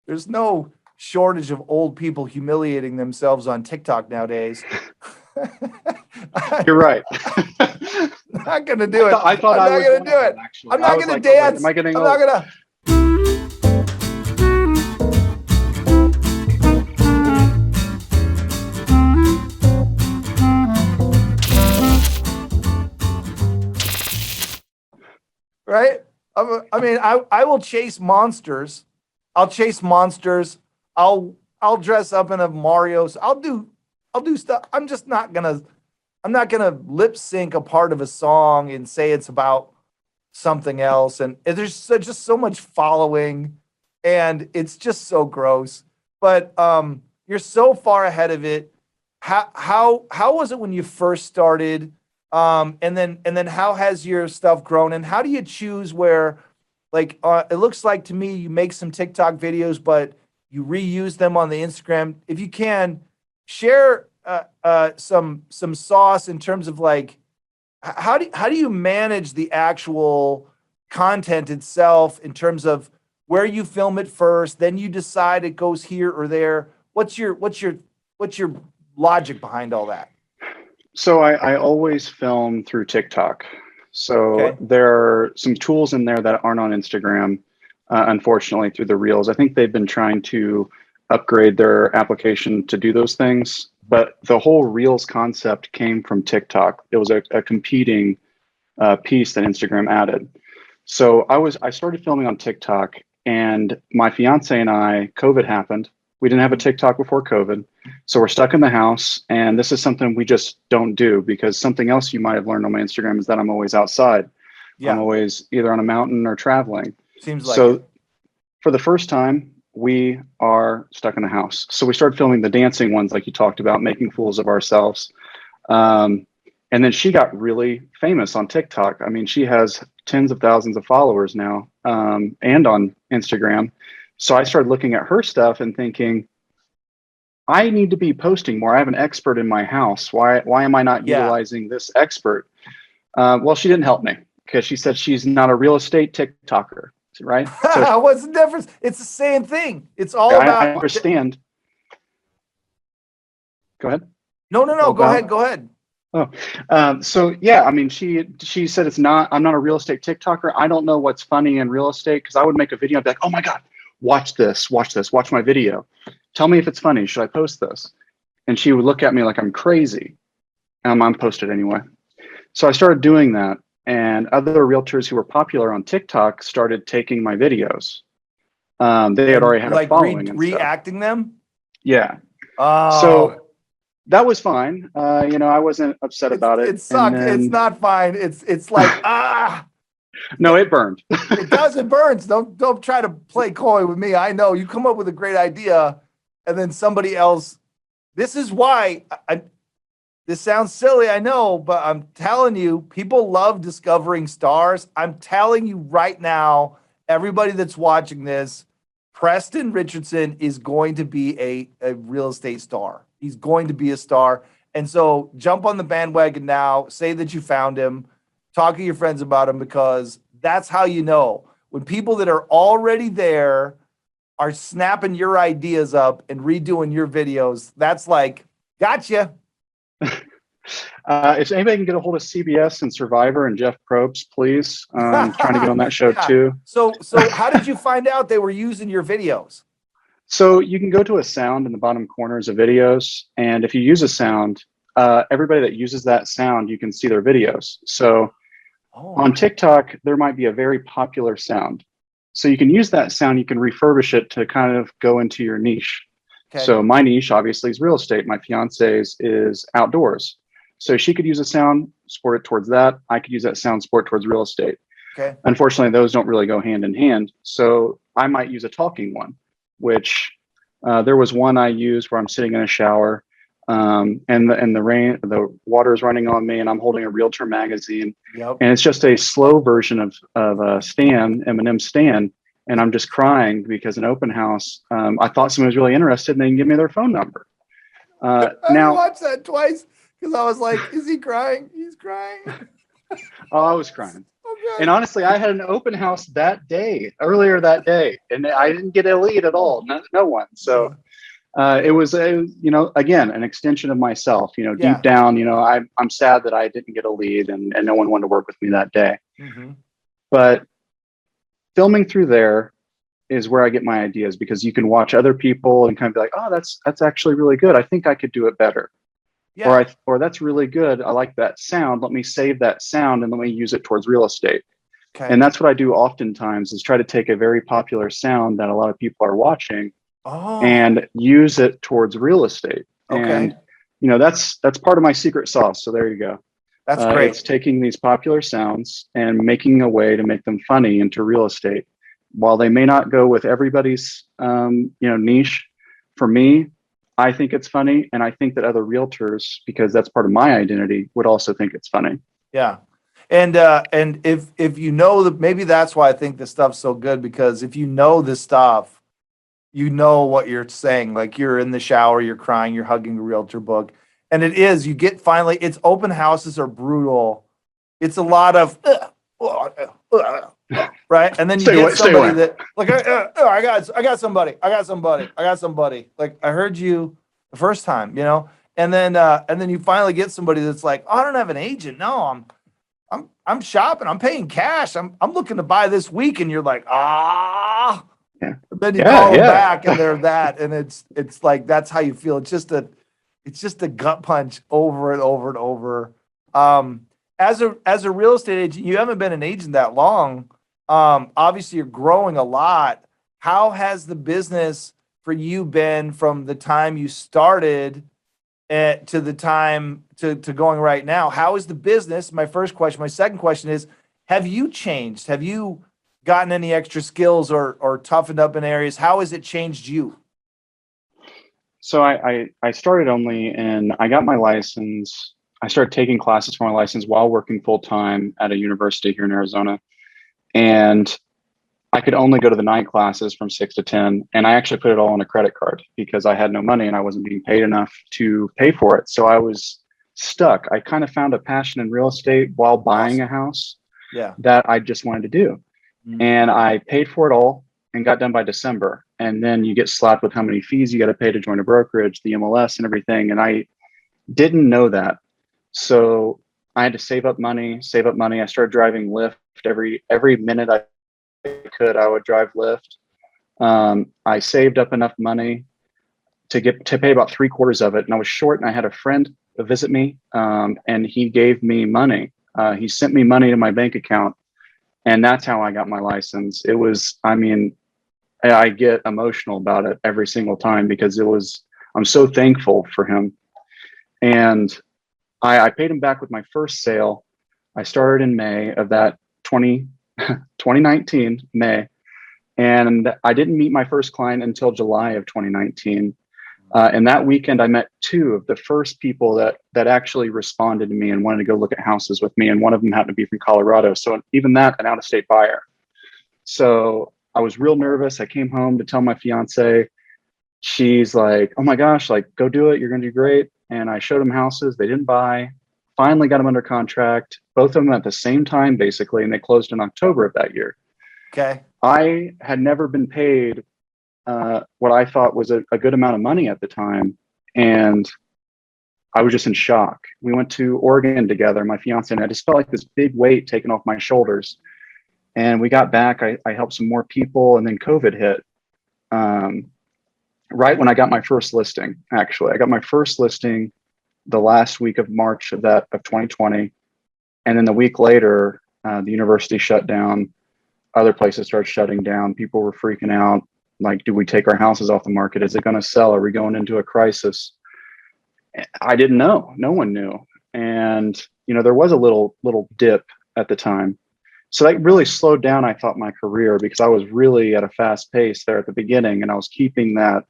There's no shortage of old people humiliating themselves on TikTok nowadays. You're right. I'm not gonna do it. I thought I'm I not was gonna one do of it. them, actually. I'm I not was gonna like, am dance. I getting I'm old? not gonna. Right? I will chase monsters. I'll chase monsters. I'll dress up in a Mario. I'll do stuff. I'm not gonna lip sync a part of a song and say it's about something else. And there's just so much following, and it's just so gross. But you're so far ahead of it. How was it when you first started? And then how has your stuff grown? And how do you choose where, like, it looks like to me you make some TikTok videos, but you reuse them on the Instagram. If you can share some sauce in terms of like how do you manage the actual content itself in terms of where you film it first, then you decide it goes here or there. What's your logic behind all that? So I always film through TikTok. So Okay. there are some tools in there that aren't on Instagram, unfortunately, through the Reels. I think they've been trying to upgrade their application to do those things. But the whole Reels concept came from TikTok. It was a competing piece that Instagram added. So I started filming on TikTok, and my fiance and I, COVID happened. We didn't have a TikTok before COVID, so we're stuck in the house. And this is something we just don't do, because something else you might have learned on my Instagram is that I'm always outside. I'm Yeah, always either on a mountain or traveling. seems like it. So for the first time, we are stuck in the house. So we started filming the dancing ones, like you talked about, making fools of ourselves. Um, and then she got really famous on TikTok. I mean, she has tens of thousands of followers now, and on Instagram. So I started looking at her stuff and thinking, I need to be posting more. I have an expert in my house. Why am I not Yeah. utilizing this expert? Well, she didn't help me, because she said she's not a real estate TikToker, right? So What's the difference? It's the same thing. It's all I about. understand. Go ahead. No, no, It's all no. Go ahead. about. Go ahead. Oh, so yeah, I mean, she said it's not. I'm not a real estate TikToker. I don't know what's funny in real estate, because I would make a video. I'd be like, oh my god, watch this, watch my video. Tell me if it's funny. Should I post this? And she would look at me like I'm crazy. I'm posted anyway. So I started doing that, and other realtors who were popular on TikTok started taking my videos. They had And already had a like following and stuff. reacting them. Yeah. Oh, So that was fine. I wasn't upset about it. it And sucked. It's then, not fine. It's like no, it burned. it does. It burns. Don't try to play coy with me. I know you come up with a great idea, and then somebody else. This is why this sounds silly, I know, but I'm telling you, people love discovering stars. I'm telling you right now, everybody that's watching this, Preston Richardson is going to be a real estate star. He's going to be a star. And so jump on the bandwagon now, say that you found him, talk to your friends about him, because that's how you know. When people that are already there are snapping your ideas up and redoing your videos, that's like, gotcha. If anybody can get a hold of CBS and Survivor and Jeff Probst, please. Trying to get on that show Yeah. too. So how did you find out they were using your videos? So you can go to a sound in the bottom corners of videos, and if you use a sound, everybody that uses that sound, you can see their videos. So Oh, on TikTok, there might be a very popular sound. So you can use that sound, you can refurbish it to kind of go into your niche. okay. So my niche obviously is real estate. My fiance's is outdoors. So she could use a sound, sport it towards that. I could use that sound, sport towards real estate. Okay. Unfortunately, those don't really go hand in hand. So I might use a talking one, which there was one I used where I'm sitting in a shower, and the rain, the water is running on me, and I'm holding a Realtor magazine, Yep. and it's just a slow version of Stan, Eminem Stan, and I'm just crying because an open house. I thought someone was really interested, and they can give me their phone number. I Now, watched that twice because I was like, is he crying? He's crying. oh, I was crying. I'm And honestly, I had an open house earlier that day, and I didn't get a lead at all. No one. So it was again, an extension of myself. Yeah. Deep down, I'm sad that I didn't get a lead, and no one wanted to work with me that day. Mm-hmm. But filming through there is where I get my ideas, because you can watch other people and kind of be like, oh, that's actually really good. I think I could do it better. Yeah. Or that's really good. I like that sound. Let me save that sound and let me use it towards real estate. Okay. And that's what I do oftentimes, is try to take a very popular sound that a lot of people are watching and use it towards real estate. Okay. And that's part of my secret sauce. So there you go. That's great. It's taking these popular sounds and making a way to make them funny into real estate. While they may not go with everybody's niche, for me, I think it's funny, and I think that other realtors, because that's part of my identity, would also think it's funny. Yeah. And if you know that, maybe that's why I think this stuff's so good, because if you know this stuff, you know what you're saying. Like, you're in the shower, you're crying, you're hugging a realtor book. And it's open houses are brutal. It's a lot of right. And then you get somebody that, like, I got somebody. Like, I heard you the first time, and then you finally get somebody that's like, oh, I don't have an agent. No, I'm shopping. I'm paying cash. I'm looking to buy this week. And you're like, yeah. Then you call them back, and they're that, and it's like, that's how you feel. It's just a gut punch over and over and over. As a real estate agent, you haven't been an agent that long. Obviously you're growing a lot. How has the business for you been from the time you started to the time to going right now? How is the business? My first question. My second question is, have you changed? Have you gotten any extra skills or toughened up in areas? How has it changed you? So I started I got my license. I started taking classes for my license while working full time at a university here in Arizona. And I could only go to the night classes from 6 to 10. And I actually put it all on a credit card because I had no money and I wasn't being paid enough to pay for it. So I was stuck. I kind of found a passion in real estate while buying a house that I just wanted to do. Mm-hmm. And I paid for it all and got done by December. And then you get slapped with how many fees you got to pay to join a brokerage, the MLS and everything. And I didn't know that. So I had to save up money. I started driving Lyft every minute I could. I would drive Lyft. I saved up enough money to pay about 3/4 of it. And I was short, and I had a friend visit me, and he gave me money. He sent me money to my bank account. And that's how I got my license. I get emotional about it every single time because I'm so thankful for him. And I paid him back with my first sale. I started in May of that 2019, May. And I didn't meet my first client until July of 2019. And that weekend, I met two of the first people that actually responded to me and wanted to go look at houses with me. And one of them happened to be from Colorado. So even that, an out-of-state buyer. So I was real nervous. I came home to tell my fiance. She's like, oh my gosh, like, go do it. You're going to do great. And I showed them houses. They didn't buy. Finally got them under contract. Both of them at the same time, basically. And they closed in October of that year. Okay. I had never been paid what I thought was a good amount of money at the time. And I was just in shock. We went to Oregon together, my fiance and I. Just felt like this big weight taken off my shoulders. And we got back. I helped some more people, and then COVID hit. Right when I got my first listing, actually. I got my first listing the last week of March of 2020. And then the week later, the university shut down. Other places started shutting down. People were freaking out. Like, do we take our houses off the market? Is it going to sell? Are we going into a crisis? I didn't know. No one knew. And, there was a little dip at the time. So that really slowed down, I thought, my career, because I was really at a fast pace there at the beginning. And I was keeping that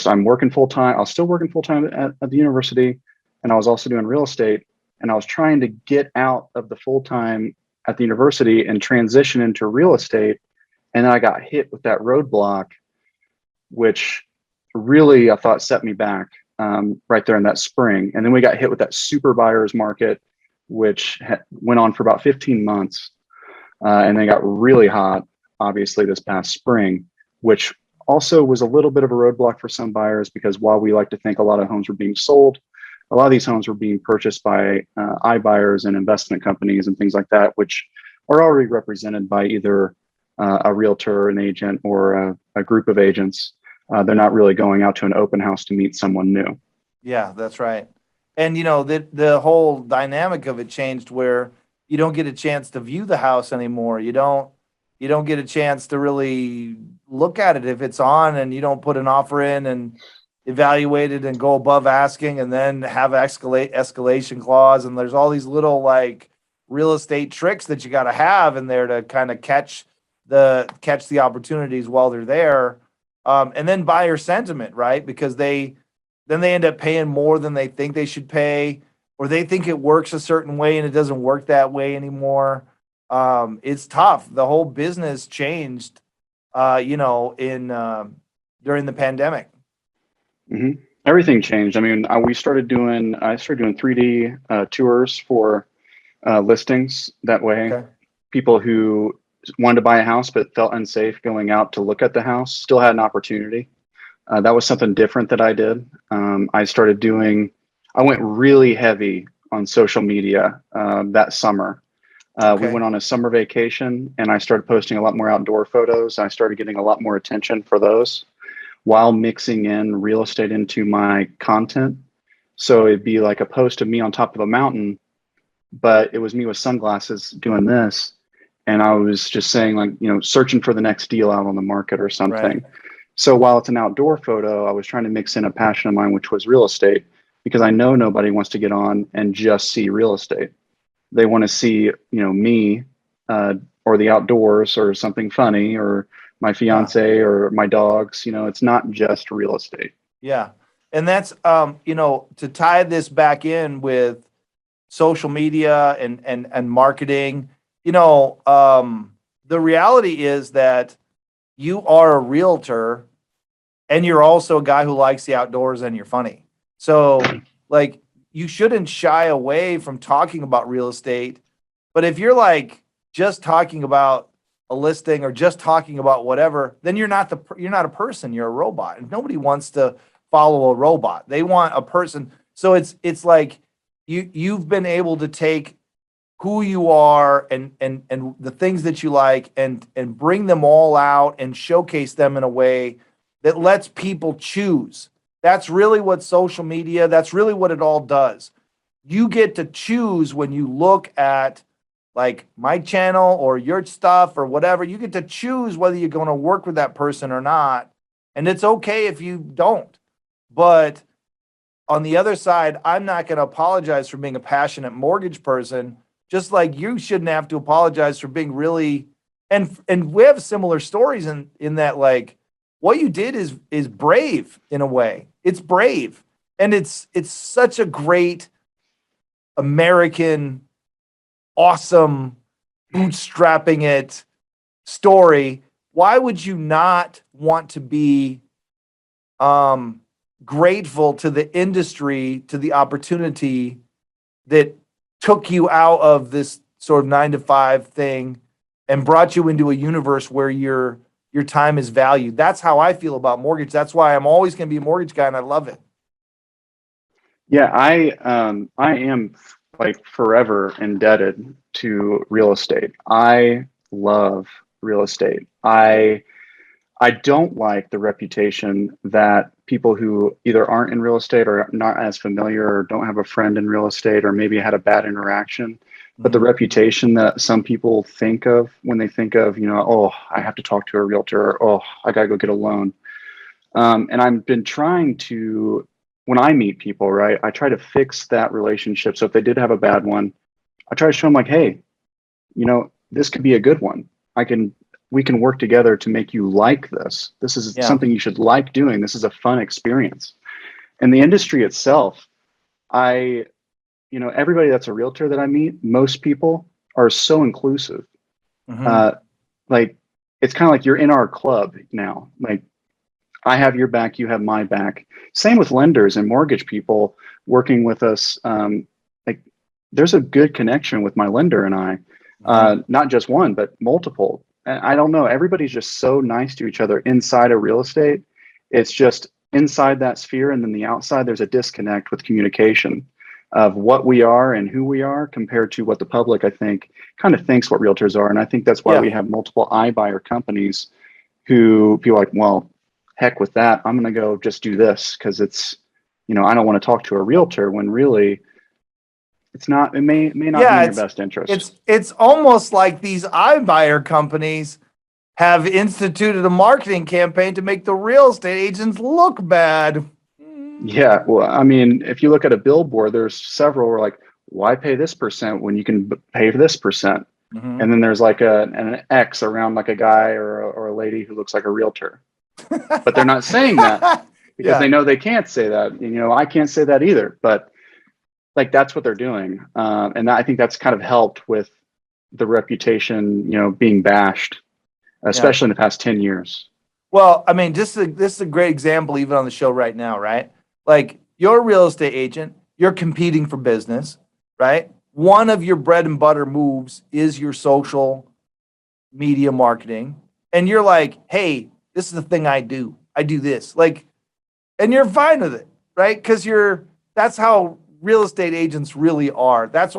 I'm working full time. I was still working full time at the university. And I was also doing real estate. And I was trying to get out of the full time at the university and transition into real estate. And then I got hit with that roadblock, which really, I thought, set me back right there in that spring. And then we got hit with that super buyer's market, which went on for about 15 months. And they got really hot, obviously, this past spring, which also was a little bit of a roadblock for some buyers because while we like to think a lot of homes were being sold, a lot of these homes were being purchased by iBuyers and investment companies and things like that, which are already represented by either a realtor, an agent, or a group of agents. They're not really going out to an open house to meet someone new. Yeah, that's right. And the whole dynamic of it changed where you don't get a chance to view the house anymore. You don't get a chance to really look at it if it's on, and you don't put an offer in and evaluate it and go above asking and then have escalation clause, and there's all these little like real estate tricks that you got to have in there to kind of catch the opportunities while they're there. And then buyer sentiment, right? Because they end up paying more than they think they should pay, or they think it works a certain way and it doesn't work that way anymore. It's tough. The whole business changed, in during the pandemic. hmm Everything changed. I mean, I started doing 3D tours for listings. That way, Okay. people who wanted to buy a house but felt unsafe going out to look at the house still had an opportunity. That was something different that I did. I went really heavy on social media that summer. We Okay. went on a summer vacation and I started posting a lot more outdoor photos. I started getting a lot more attention for those while mixing in real estate into my content. So it'd be like a post of me on top of a mountain, but it was me with sunglasses doing this. And I was just saying, like, searching for the next deal out on the market or Right. something. So while it's an outdoor photo, I was trying to mix in a passion of mine, which was real estate, because I know nobody wants to get on and just see real estate. They want to see, me or the outdoors or something funny or my Yeah. fiance or my dogs. It's not just real estate. Yeah. And that's to tie this back in with social media and marketing, the reality is that you are a realtor and you're also a guy who likes the outdoors and you're funny. So, like, you shouldn't shy away from talking about real estate. But if you're like just talking about a listing or just talking about whatever, then you're not a person, you're a robot. And nobody wants to follow a robot. They want a person. So it's like you've been able to take who you are and the things that you like and bring them all out and showcase them in a way that lets people choose. That's really what social media, that's really what it all does. You get to choose when you look at like my channel or your stuff or whatever. You get to choose whether you're going to work with that person or not. And it's okay if you don't. But on the other side, I'm not going to apologize for being a passionate mortgage person, just like you shouldn't have to apologize for being really. And we have similar stories in that, like, what you did is brave in a way. It's brave, and it's such a great American, awesome, bootstrapping it story. Why would you not want to be um, grateful to the industry, to the opportunity that took you out of this sort of 9 to 5 thing and brought you into a universe where your time is valued? That's how I feel about mortgage. That's why I'm always going to be a mortgage guy, and I love it. Yeah, I am like forever indebted to real estate. I love real estate. I don't like the reputation that people who either aren't in real estate or not as familiar or don't have a friend in real estate or maybe had a bad interaction, but the Mhm. reputation that some people think of when they think of, oh, I have to talk to a realtor, or, oh, I gotta go get a loan. And I've been trying to, when I meet people, right, I try to fix that relationship. So if they did have a bad one, I try to show them like, hey, this could be a good one. We can work together to make you like this. This is Yeah. something you should like doing. This is a fun experience. And the industry itself, I, everybody that's a realtor that I meet, most people are so inclusive. Hmm. Uh, like it's kind of like you're in our club now. Like I have your back, you have my back. Same with lenders and mortgage people working with us. Like there's a good connection with my lender and I. Not just one, but multiple. And I don't know. Everybody's just so nice to each other inside of real estate. It's just inside that sphere, and then the outside, there's a disconnect with communication of what we are and who we are compared to what the public, I think, kind of thinks what realtors are. And I think that's why we have multiple iBuyer companies who people are like, well, heck with that. I'm going to go just do this because it's, I don't want to talk to a realtor, when really it's not, it may not be in your best interest. It's almost like these iBuyer companies have instituted a marketing campaign to make the real estate agents look bad. Yeah, well, I mean, if you look at a billboard, there's several where like, why pay this percent when you can pay for this percent? Mm-hmm. And then there's like an X around like a guy or a lady who looks like a realtor. But they're not saying that because they know they can't say that. I can't say that either. But like that's what they're doing, and I think that's kind of helped with the reputation, being bashed, especially in the past 10 years. Well, I mean, this is a great example even on the show right now, right? Like you're a real estate agent, you're competing for business, right? One of your bread and butter moves is your social media marketing, and you're like, hey, this is the thing I do. I do this, like, and you're fine with it, right? Because that's how real estate agents really are. That's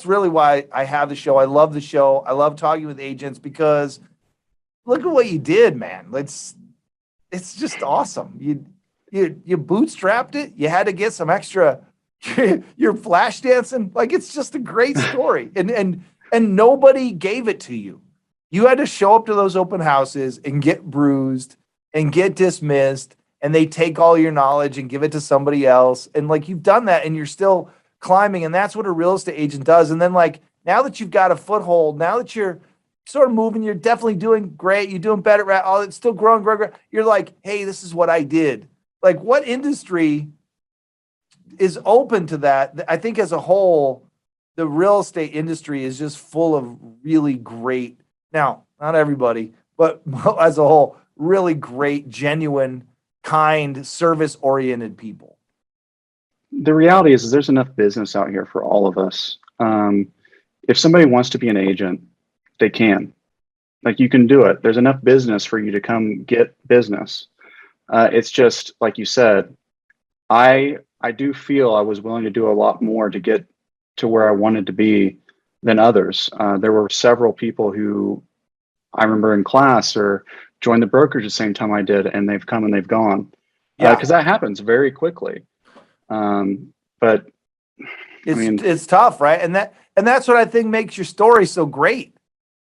really why I have the show. I love the show. I love talking with agents because look at what you did, man. It's just awesome. You bootstrapped it. You had to get some extra. You're flash dancing. Like it's just a great story. And nobody gave it to you. You had to show up to those open houses and get bruised and get dismissed, and they take all your knowledge and give it to somebody else. And like you've done that and you're still climbing. And that's what a real estate agent does. And then like now that you've got a foothold, now that you're sort of moving, you're definitely doing great. You're doing better at all. It's still growing. You're like, hey, this is what I did. Like what industry is open to that? I think as a whole, the real estate industry is just full of really great, now, not everybody, but as a whole, really great, genuine, kind, service-oriented people. The reality is there's enough business out here for all of us. If somebody wants to be an agent, they can. Like you can do it. There's enough business for you to come get business. It's just like you said, I do feel I was willing to do a lot more to get to where I wanted to be than others. There were several people who I remember in class or joined the brokerage the same time I did, and they've come and they've gone. Because that happens very quickly. But it's tough, right? And that's what I think makes your story so great,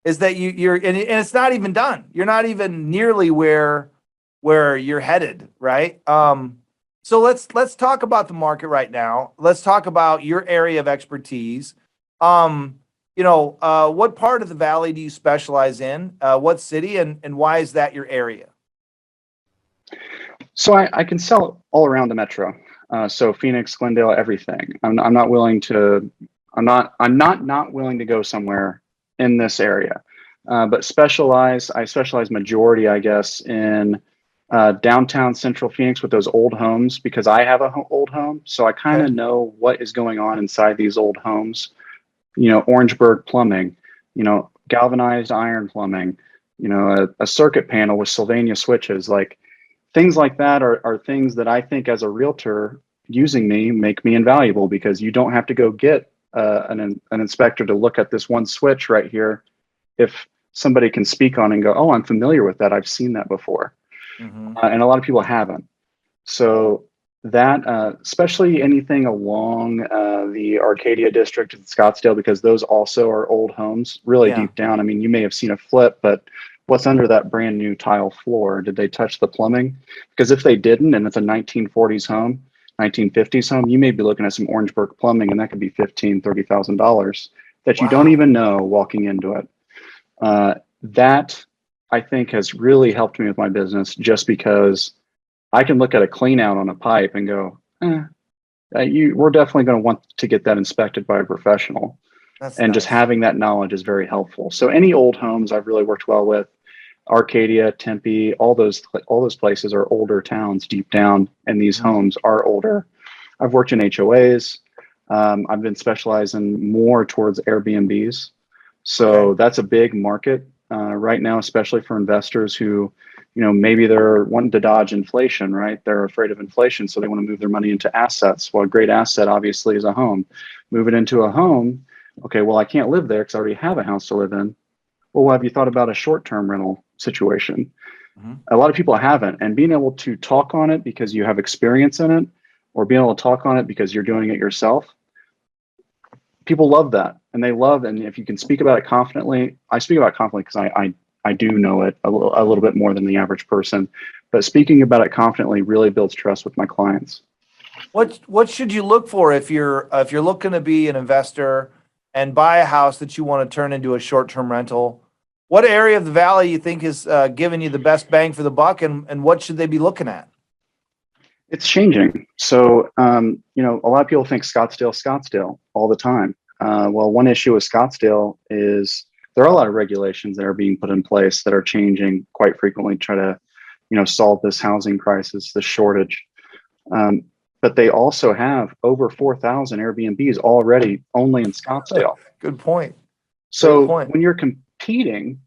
is that you're and it's not even done. You're not even nearly where you're headed, right? So let's talk about the market right now. Let's talk about your area of expertise. What part of the valley do you specialize in? What city and why is that your area? So I can sell all around the metro. So Phoenix, Glendale, everything. I'm not willing to go somewhere in this area. But I specialize majority, I guess, in downtown central Phoenix with those old homes, because I have old home. So I kind of know what is going on inside these old homes. Orangeburg plumbing, galvanized iron plumbing, a circuit panel with Sylvania switches, like things like that are things that I think as a realtor using me make me invaluable, because you don't have to go get an inspector to look at this one switch right here. If somebody can speak on and go, oh, I'm familiar with that. I've seen that before. Mm-hmm. And a lot of people haven't. So that, especially anything along the Arcadia district in Scottsdale, because those also are old homes, really deep down. I mean, you may have seen a flip, but what's under that brand new tile floor? Did they touch the plumbing? Because if they didn't, and it's a 1940s home, 1950s home, you may be looking at some Orangeburg plumbing, and that could be $15,000-$30,000 that you don't even know walking into it. That I think has really helped me with my business, just because I can look at a clean out on a pipe and go, we're definitely going to want to get that inspected by a professional. That's and nice. Just having that knowledge is very helpful. So any old homes I've really worked well with. Arcadia, Tempe, all those places are older towns deep down, and these homes are older. I've worked in HOAs. I've been specializing more towards Airbnbs. So that's a big market right now, especially for investors who, maybe they're wanting to dodge inflation, right? They're afraid of inflation, so they want to move their money into assets. Well, a great asset obviously is a home. Move it into a home. Okay, well, I can't live there because I already have a house to live in. Well, have you thought about a short-term rental situation? Mm-hmm. A lot of people haven't, and being able to talk on it because you have experience in it, or being able to talk on it because you're doing it yourself, people love that, and they love. And if you can speak about it confidently, I speak about it confidently because I do know it a little bit more than the average person, but speaking about it confidently really builds trust with my clients. What should you look for if you're looking to be an investor and buy a house that you want to turn into a short-term rental? What area of the valley you think is giving you the best bang for the buck, and what should they be looking at? It's changing. So, a lot of people think Scottsdale all the time. Well, one issue with Scottsdale is there are a lot of regulations that are being put in place that are changing quite frequently to try to, solve this housing crisis, this shortage. But they also have over 4,000 Airbnbs already only in Scottsdale. Good point. So when you're competing,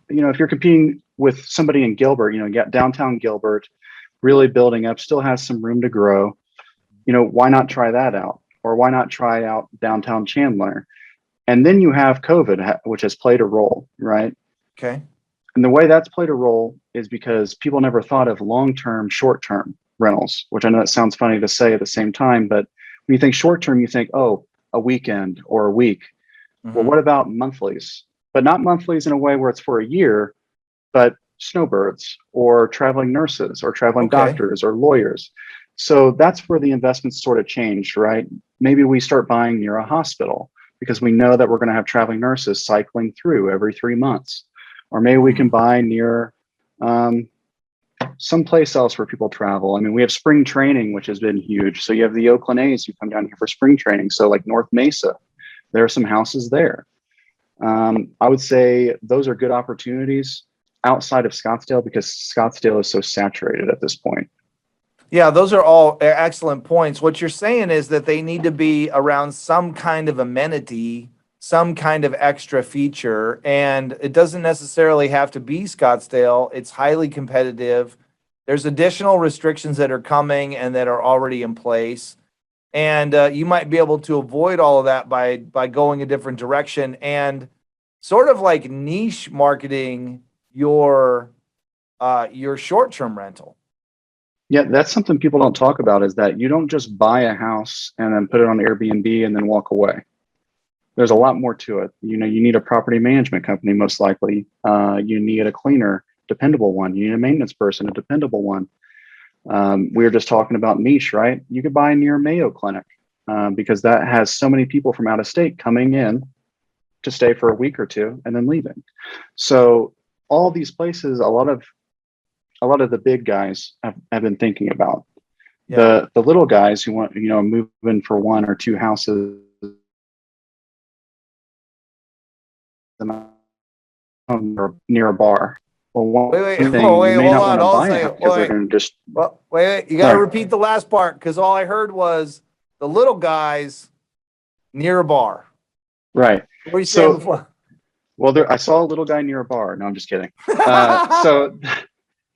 if you're competing with somebody in Gilbert, get downtown Gilbert, really building up, still has some room to grow. Why not try that out? Or why not try out downtown Chandler? And then you have COVID, which has played a role, right? Okay. And the way that's played a role is because people never thought of long-term, short-term rentals, which I know that sounds funny to say at the same time, but when you think short-term, you think, oh, a weekend or a week. Mm-hmm. Well, what about monthlies? But not monthlies in a way where it's for a year, but snowbirds or traveling nurses or traveling doctors or lawyers. So that's where the investments sort of changed, right? Maybe we start buying near a hospital because we know that we're going to have traveling nurses cycling through every 3 months. Or maybe we can buy near someplace else where people travel. I mean, we have spring training, which has been huge. So you have the Oakland A's who come down here for spring training. So like North Mesa, there are some houses there. I would say those are good opportunities outside of Scottsdale because Scottsdale is so saturated at this point. Yeah, those are all excellent points. What you're saying is that they need to be around some kind of amenity, some kind of extra feature, and it doesn't necessarily have to be Scottsdale. It's highly competitive. There's additional restrictions that are coming and that are already in place. And you might be able to avoid all of that by going a different direction and sort of like niche marketing your short-term rental. Yeah, that's something people don't talk about is that you don't just buy a house and then put it on Airbnb and then walk away. There's a lot more to it. You need a property management company, most likely. You need a cleaner, dependable one. You need a maintenance person, a dependable one. We were just talking about niche, right? You could buy near Mayo Clinic because that has so many people from out of state coming in to stay for a week or two and then leaving. So all these places, a lot of the big guys have been thinking about. The little guys who want move in for one or two houses near a bar. Well, one thing you may not want to buy it because they're going to just. Well, wait, you got to repeat the last part because all I heard was the little guys near a bar. Right. What were you saying before? Well, I saw a little guy near a bar. No, I'm just kidding. So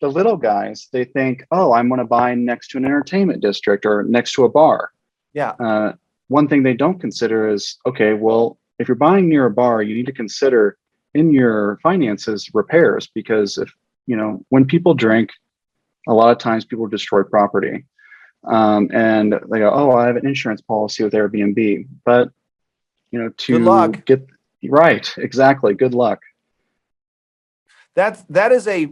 the little guys, they think, oh, I'm going to buy next to an entertainment district or next to a bar. Yeah. One thing they don't consider is, okay, well, if you're buying near a bar, you need to consider in your finances repairs because if when people drink, a lot of times people destroy property, and they go, oh, I have an insurance policy with Airbnb, but to good luck. get right, exactly, good luck. That is a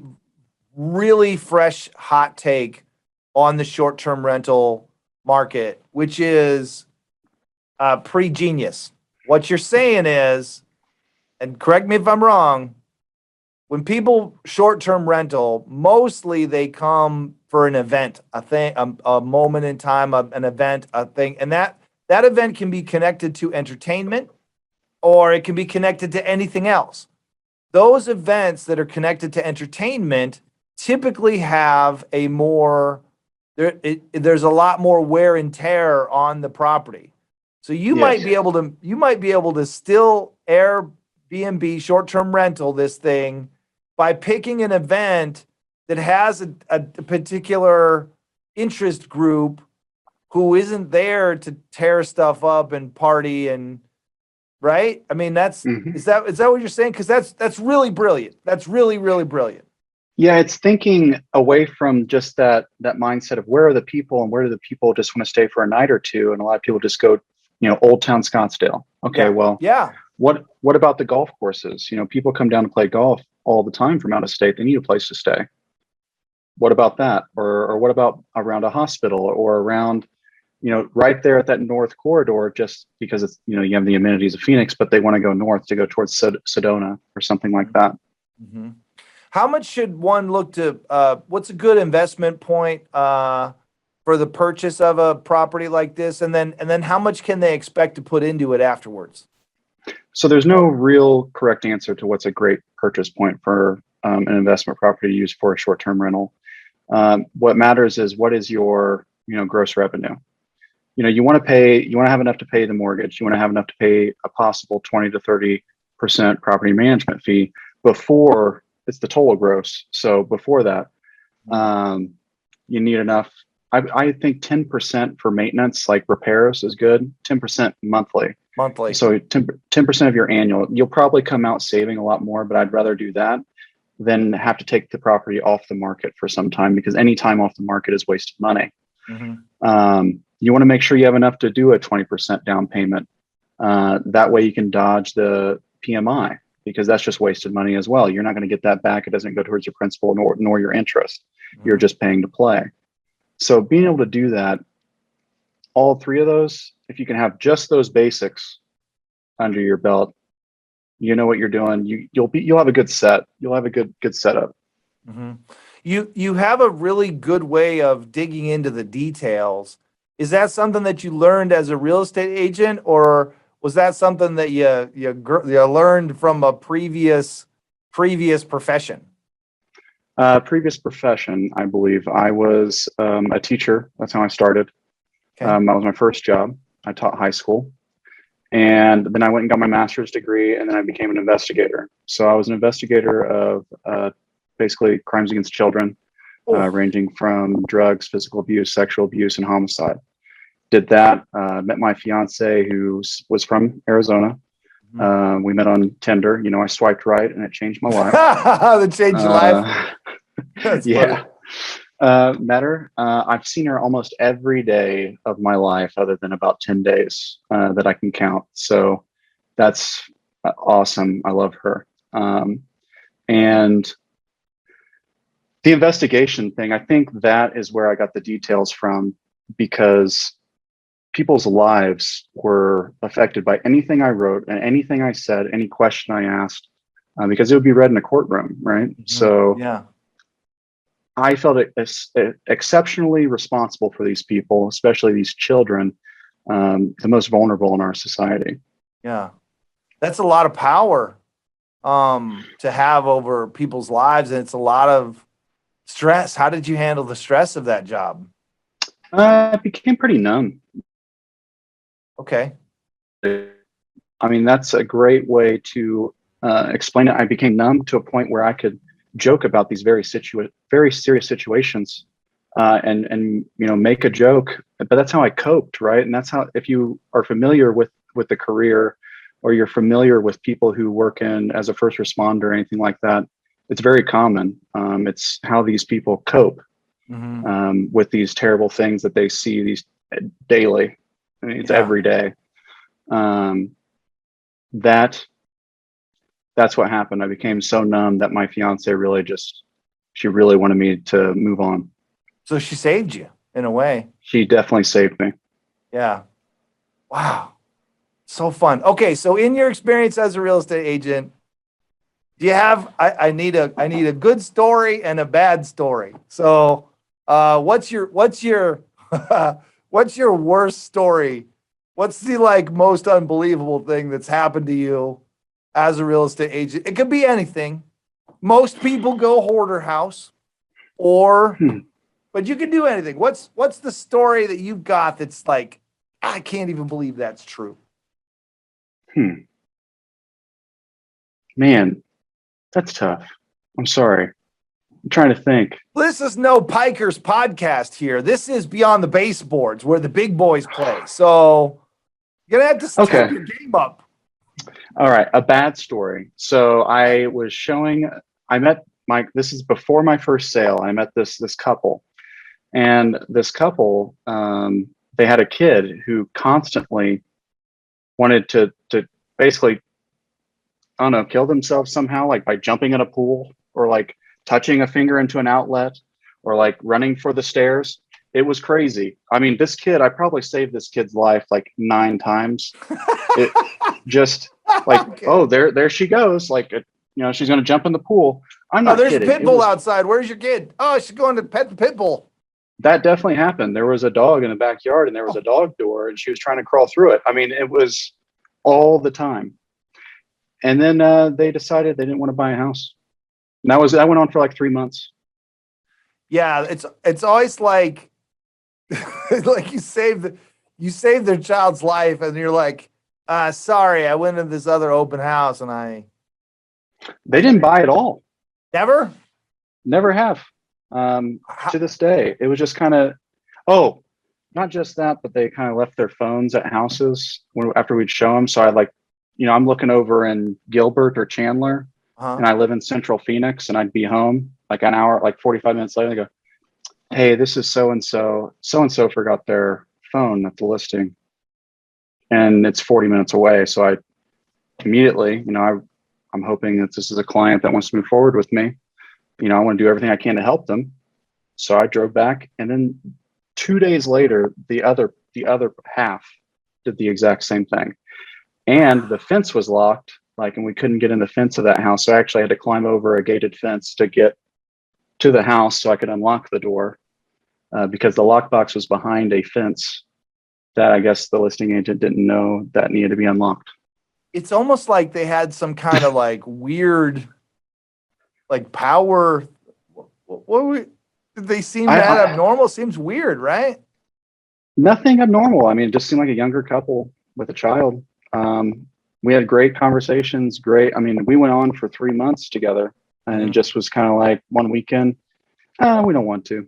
really fresh hot take on the short-term rental market, which is pre-genius. What you're saying is, and correct me if I'm wrong, when people short-term rental, mostly they come for an event, a thing, a moment in time, an event, a thing, and that event can be connected to entertainment or it can be connected to anything else. Those events that are connected to entertainment typically have a more there's a lot more wear and tear on the property. So you might be able to still B&B, short-term rental, this thing, by picking an event that has a particular interest group who isn't there to tear stuff up and party and right? I mean, Mhm. is that what you're saying? Because that's really brilliant. That's really, really brilliant. Yeah, it's thinking away from just that mindset of where are the people and where do the people just want to stay for a night or two, and a lot of people just go, Old Town Scottsdale. Okay, Yeah. well, Yeah. what about the golf courses? People come down to play golf all the time from out of state. They need a place to stay. What about that? Or what about around a hospital or around, right there at that north corridor, just because it's, you have the amenities of Phoenix, but they want to go north to go towards Sedona or something like that. Mm-hmm. How much should one look to, what's a good investment point for the purchase of a property like this? And then how much can they expect to put into it afterwards? So there's no real correct answer to what's a great purchase point for an investment property used for a short-term rental. What matters is what is your, gross revenue. You want to have enough to pay the mortgage. You want to have enough to pay a possible 20 to 30% property management fee before it's the total gross. So before that, you need enough. I think 10% for maintenance, like repairs, is good. 10% monthly. Monthly. So 10% of your annual. You'll probably come out saving a lot more, but I'd rather do that than have to take the property off the market for some time, because any time off the market is wasted money. Mm-hmm. You want to make sure you have enough to do a 20% down payment. That way you can dodge the PMI, because that's just wasted money as well. You're not going to get that back. It doesn't go towards your principal nor your interest. Mm-hmm. You're just paying to play. So being able to do that, all three of those, if you can have just those basics under your belt, you know what you're doing. You'll have a good set. You'll have a good setup. Mm-hmm. You have a really good way of digging into the details. Is that something that you learned as a real estate agent, or was that something that you learned from a previous profession? Previous profession, I believe I was a teacher. That's how I started. Okay. That was my first job. I taught high school. And then I went and got my master's degree, and then I became an investigator. So I was an investigator of basically crimes against children, ranging from drugs, physical abuse, sexual abuse, and homicide. Did that, met my fiance, who was from Arizona. We met on Tinder. I swiped right, and it changed my life. That changed your life? That's yeah. Met her. I've seen her almost every day of my life, other than about 10 days that I can count. So that's awesome. I love her. And the investigation thing, I think that is where I got the details from, because people's lives were affected by anything I wrote and anything I said, any question I asked, because it would be read in a courtroom, right? Mm-hmm. So yeah. I felt exceptionally responsible for these people, especially these children, the most vulnerable in our society. Yeah. That's a lot of power to have over people's lives, and it's a lot of stress. How did you handle the stress of that job? I became pretty numb. Okay. I mean, that's a great way to explain it. I became numb to a point where I could joke about these very serious situations, and make a joke. But that's how I coped, right? And that's how, if you are familiar with the career, or you're familiar with people who work in as a first responder or anything like that, it's very common. It's how these people cope with these terrible things that they see these daily. I mean, it's every day. That's what happened. I became so numb that my fiance she really wanted me to move on. So she saved you in a way. She definitely saved me. Yeah. Wow. So fun. Okay. So in your experience as a real estate agent, do you have, I need a good story and a bad story. So, what's your what's your worst story? What's the most unbelievable thing that's happened to you as a real estate agent? It could be anything. Most people go hoarder house, but you can do anything. What's the story that you've got that's like, I can't even believe that's true? Man, that's tough. I'm sorry. I'm trying to think. This is no Pikers podcast here. This is Beyond the Baseboards, where the big boys play. So you're gonna have to step Okay. your game up. All right. A bad story. So I met this is before my first sale. I met this couple, and this couple, they had a kid who constantly wanted to basically, I don't know, kill themselves somehow, like by jumping in a pool or like touching a finger into an outlet or like running for the stairs. It was crazy. I mean, this kid, I probably saved this kid's life like 9 times. It just like, Okay. oh, there she goes. Like, she's going to jump in the pool. I'm not there's kidding. a pit bull outside. Where's your kid? Oh, she's going to pet the pit bull. That definitely happened. There was a dog in the backyard and there was a dog door and she was trying to crawl through it. I mean, it was all the time. And then they decided they didn't want to buy a house. And that went on for like 3 months. Yeah, it's always like like you save their child's life, and you're like, sorry, I went to this other open house and They didn't buy it all. never have. To this day, it was just kind of, not just that, but they kind of left their phones at houses after we'd show them. So I like, I'm looking over in Gilbert or Chandler, and I live in Central Phoenix, and I'd be home like an hour, like 45 minutes later. They go, hey, this is so and so forgot their phone at the listing, and it's 40 minutes away. So I immediately, I'm hoping that this is a client that wants to move forward with me. I want to do everything I can to help them. So I drove back, and then 2 days later, the other half did the exact same thing. And the fence was locked, and we couldn't get in the fence of that house. So I actually had to climb over a gated fence to get to the house so I could unlock the door, because the lockbox was behind a fence that I guess the listing agent didn't know that needed to be unlocked. It's almost like they had some kind of like weird, like power. Did they seem that abnormal? Seems weird, right? Nothing abnormal. I mean, it just seemed like a younger couple with a child. We had great conversations. I mean, we went on for 3 months together, and it just was kind of like one weekend. We don't want to.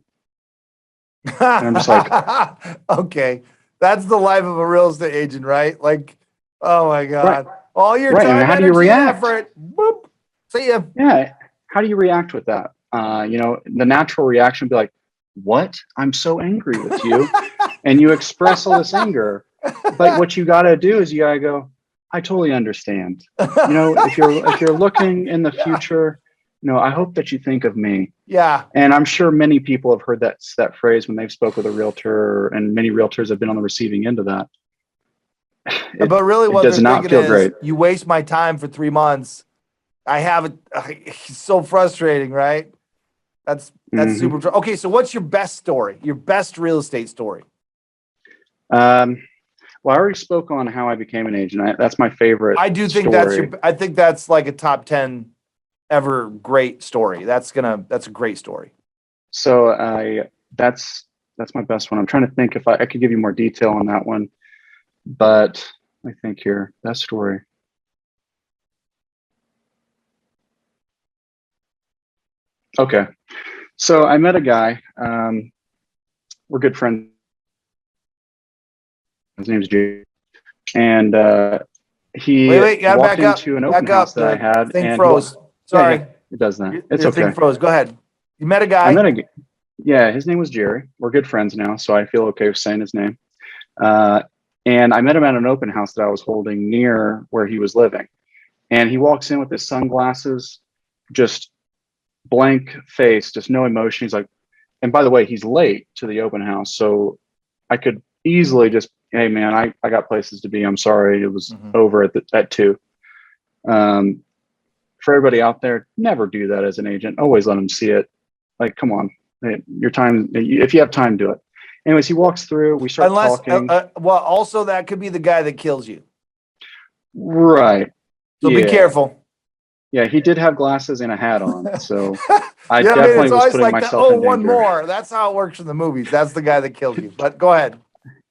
And I'm just like, okay, that's the life of a real estate agent, right? Like, oh my God, right. All your right. time, How do energy, you react? effort. Boop. See ya. Yeah. How do you react with that? The natural reaction would be like, what? I'm so angry with you. And you express all this anger. But what you got to do is you got to go, I totally understand. If you're looking in the future, I hope that you think of me. Yeah. And I'm sure many people have heard that phrase when they've spoke with a realtor, and many realtors have been on the receiving end of that. But really what does they're not thinking feel is, great. you waste my time for 3 months. I have it. It's so frustrating, right? That's super. Okay, so what's your best story? Your best real estate story? Well, I already spoke on how I became an agent. That's my favorite. I do think story. I think that's like a top 10 ever great story. That's a great story. So that's my best one. I'm trying to think if I could give you more detail on that one, but I think here, best story. Okay. So I met a guy. We're good friends. His name's Jay. And he walked into an open house that I had. Thing froze. Sorry. Yeah, it does that. It's your okay. Thing froze. Go ahead. You met a guy. Yeah, his name was Jerry. We're good friends now, so I feel okay with saying his name. And I met him at an open house that I was holding near where he was living. And he walks in with his sunglasses, just blank face, just no emotion. He's like, and by the way, he's late to the open house. So I could easily just, hey man, I got places to be. I'm sorry. It was over at 2. For everybody out there, never do that as an agent. Always let them see it. Like, come on, your time. If you have time, do it. Anyways, he walks through. We start talking. Well, also that could be the guy that kills you. Right. So be careful. Yeah, he did have glasses and a hat on, so I definitely was putting myself in danger. One more. That's how it works in the movies. That's the guy that killed you. But go ahead.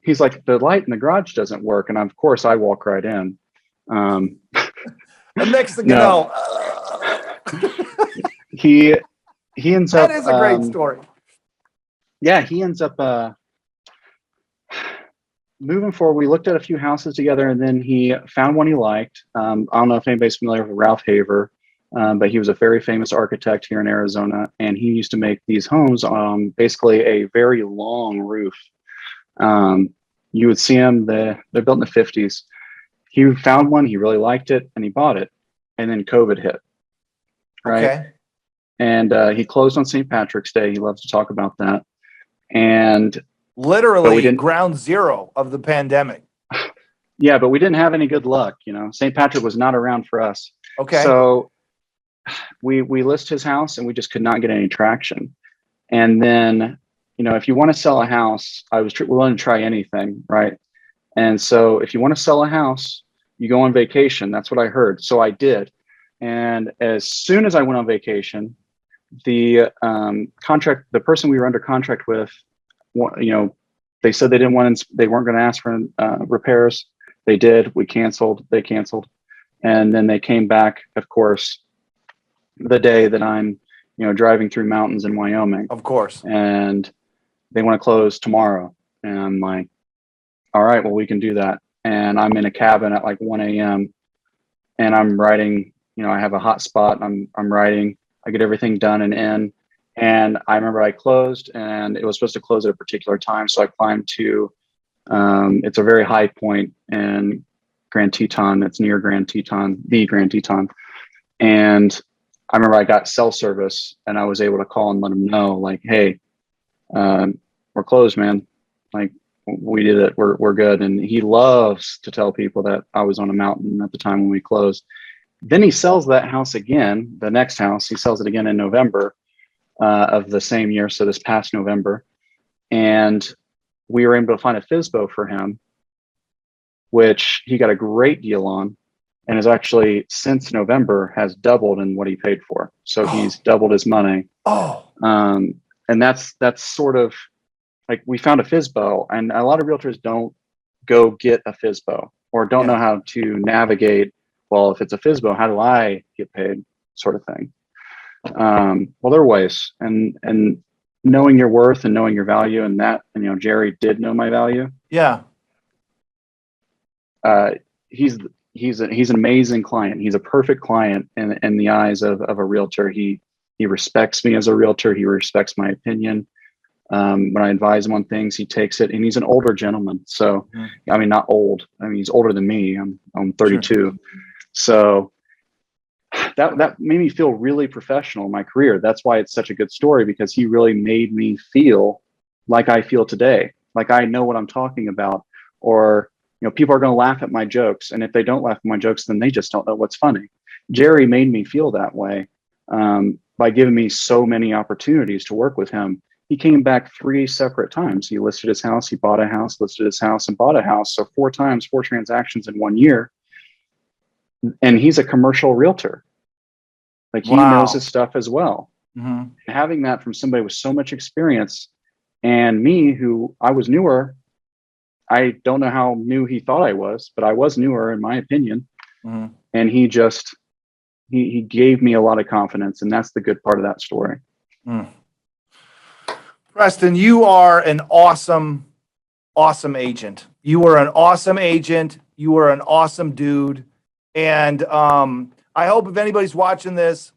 He's like, the light in the garage doesn't work, and of course I walk right in. And next thing No. you know, he ends that up is a great story. Yeah, he ends up moving forward. We looked at a few houses together, and then he found one he liked. I don't know if anybody's familiar with Ralph Haver, but he was a very famous architect here in Arizona, and he used to make these homes on basically a very long roof. You would see them, they're built in the 50s. He found one, he really liked it, and he bought it. And then COVID hit, right? Okay. And he closed on St. Patrick's Day. He loves to talk about that. And literally ground zero of the pandemic. Yeah, but we didn't have any good luck. St. Patrick was not around for us. Okay. So we list his house and we just could not get any traction. And then, if you want to sell a house, I was willing to try anything, right? And so if you want to sell a house, you go on vacation. That's what I heard. So I did. And as soon as I went on vacation, the person we were under contract with, they said they weren't going to ask for repairs. They did. We canceled. They canceled. And then they came back, of course, the day that I'm, driving through mountains in Wyoming. Of course. And they want to close tomorrow. And I'm like, all right, well, we can do that. And I'm in a cabin at like 1 a.m. and I'm writing, I have a hot spot. I'm writing, I get everything done and in. And I remember I closed and it was supposed to close at a particular time. So I climbed to, it's a very high point in Grand Teton. It's near Grand Teton, the Grand Teton. And I remember I got cell service and I was able to call and let him know, like, hey, we're closed, man. Like, we did it. We're good. And he loves to tell people that I was on a mountain at the time when we closed. Then he sells that house again, the next house. He sells it again in November of the same year. So this past November. And we were able to find a FSBO for him, which he got a great deal on, and is actually since November has doubled in what he paid for. So he's doubled his money. And that's sort of like, we found a FSBO, and a lot of realtors don't go get a FSBO or don't know how to navigate. Well, if it's a FSBO, how do I get paid, sort of thing. Well, there are ways, and knowing your worth and knowing your value, and that, and Jerry did know my value. Yeah. He's an amazing client. He's a perfect client in the eyes of a realtor. He respects me as a realtor. He respects my opinion. When I advise him on things, he takes it, and he's an older gentleman. So, I mean, not old. I mean, he's older than me. I'm 32. Sure. So that made me feel really professional in my career. That's why it's such a good story, because he really made me feel like I feel today, like I know what I'm talking about, or, people are going to laugh at my jokes. And if they don't laugh at my jokes, then they just don't know what's funny. Jerry made me feel that way by giving me so many opportunities to work with him. He came back 3 separate times. He listed his house, he bought a house, listed his house, and bought a house. So 4 times, 4 transactions in 1 year. And he's a commercial realtor. Like, he knows his stuff as well. Mm-hmm. Having that from somebody with so much experience, and me, who I was newer, I don't know how new he thought I was, but I was newer in my opinion. Mm-hmm. And he just, he gave me a lot of confidence. And that's the good part of that story. Mm. Preston, you are an awesome, awesome agent. You are an awesome agent. You are an awesome dude. And I hope if anybody's watching this,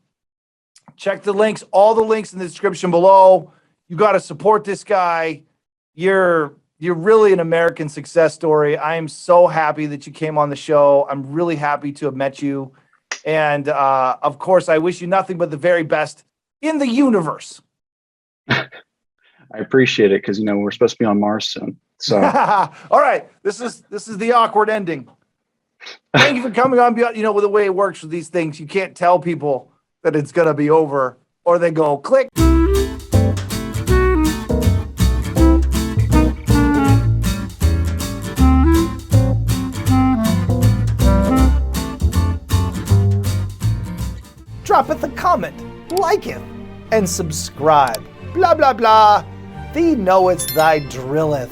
check the links, all the links in the description below. You got to support this guy. You're really an American success story. I am so happy that you came on the show. I'm really happy to have met you. And of course, I wish you nothing but the very best in the universe. I appreciate it, because we're supposed to be on Mars soon. So all right, this is the awkward ending. Thank you for coming on. With the way it works with these things, you can't tell people that it's gonna be over, or they go click. Drop it the comment, like it, and subscribe. Blah blah blah. Thee knowest thy drilleth.